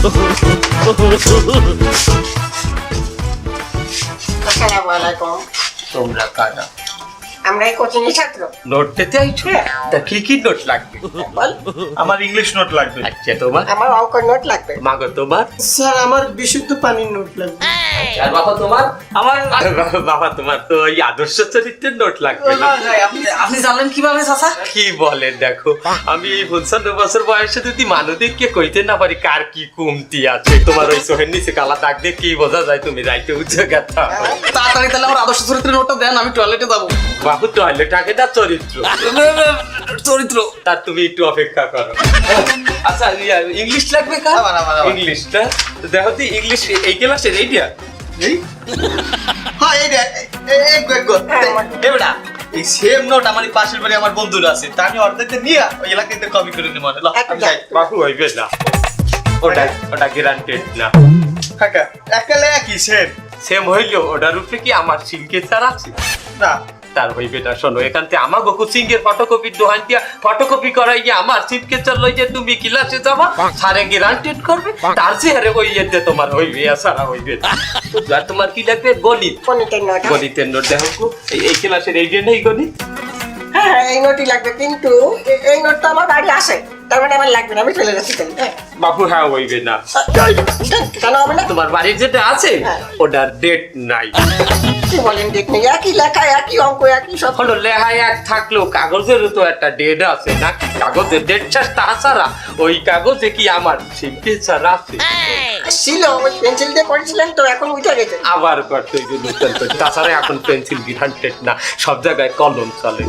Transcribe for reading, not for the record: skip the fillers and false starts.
আসসালামু আলাইকুম। তোমরা কারা? আমরা এই কোচিং এর ছাত্র। নোট পেতে আইছো? তা কি নোট লাগবে? বল। আমার ইংলিশ নোট লাগবে। আচ্ছা তোমার? আমার অঙ্ক নোট লাগবে। মাগো তোমার? স্যার আমার বিশুদ্ধ পানির নোট লাগবে। আর বাবা তোমার? আমার বাবা তোমার তো এই আদর্শ চরিত্রের নোট লাগবে না। আপনি জানলেন কিভাবে চাচা? কি বলেন দেখো, আমি এই 55 বছর বয়সে যদি মানুষদেরকে কইতে না পারি কার কি কমতি আছে, তোমার ওই চোখের নিচে কালা দাগ দিয়ে কি বোঝা যায় তুমি রাইতে উঠে গেছো? তাড়াতাড়ি তাহলে আমার আদর্শ চরিত্রের নোটটা দেন, আমি টয়লেটে যাবো। বাবু টয়লেট আগে না চরিত্র? চরিত্র তার তুমি একটু অপেক্ষা করো। আচ্ছা ইংলিশ লাগবে কার? আমার। ইংলিশটা দেখো তো, ইংলিশ এই ক্লাসের এইটা এই হ্যাঁ এই বেটা এই সেম নোট আমার পাশের বাড়ি আমার বন্ধুরা আছে, তা আমি অর্ধেকটা নিয়ে ওই এলাকাতে কপি করে নেব। আমি যাই। বাবু হইবে না, ওটা গ্যারান্টেড না। কাকা একালে একই সেম সেম হইলেও ওটার উপরে কি আমার সিগনেচার আছে? না। তার হইবে না। শোনো, এখান থেকে আমার কোচিং এর ফটোকপির দোকান দিয়া ফটোকপি করাই গিয়ে আমার সিগনেচার লই যে তুমি ক্লাসে যাবা, স্যারে গ্যারান্টেড করবে, তার চেহারে ওই এতে তোমার হইবে, সারা হইবে না। আর তোমার কি লাগবে? গণিত। গণিতের নোট। গণিতের নোট দেখো, এই ক্লাসের এই যে নেই গণিত। হ্যাঁ এই নোটই লাগবে, কিন্তু এই নোটটা আমার বাড়ি আসে, তার মানে আমার লাগবে না, আমি চলে যাচ্ছি তাহলে। হ্যাঁ। বাবু হ্যাঁ হইবে না। কেন হবে না? তোমার বাড়ির যেটা আছে ওটার ডেট নাই। কি বলেন ডেট নেই? একই লেখা, একই অঙ্ক, একই সব। হলো লেহাই এক থাকলেও কাগজেরও তো একটা ডেট আছে না? কাগজের ডেট তাছাড়া ওই কাগজে কি আমার সিগনেচার আছে? ছিল, ওই পেন্সিল দিয়ে করেছিলেন তো, এখন উঠে গেছে। আবার করতে তাছাড়া এখন পেন্সিল গ্রান্টেড না, সব জায়গায় কলম চলে।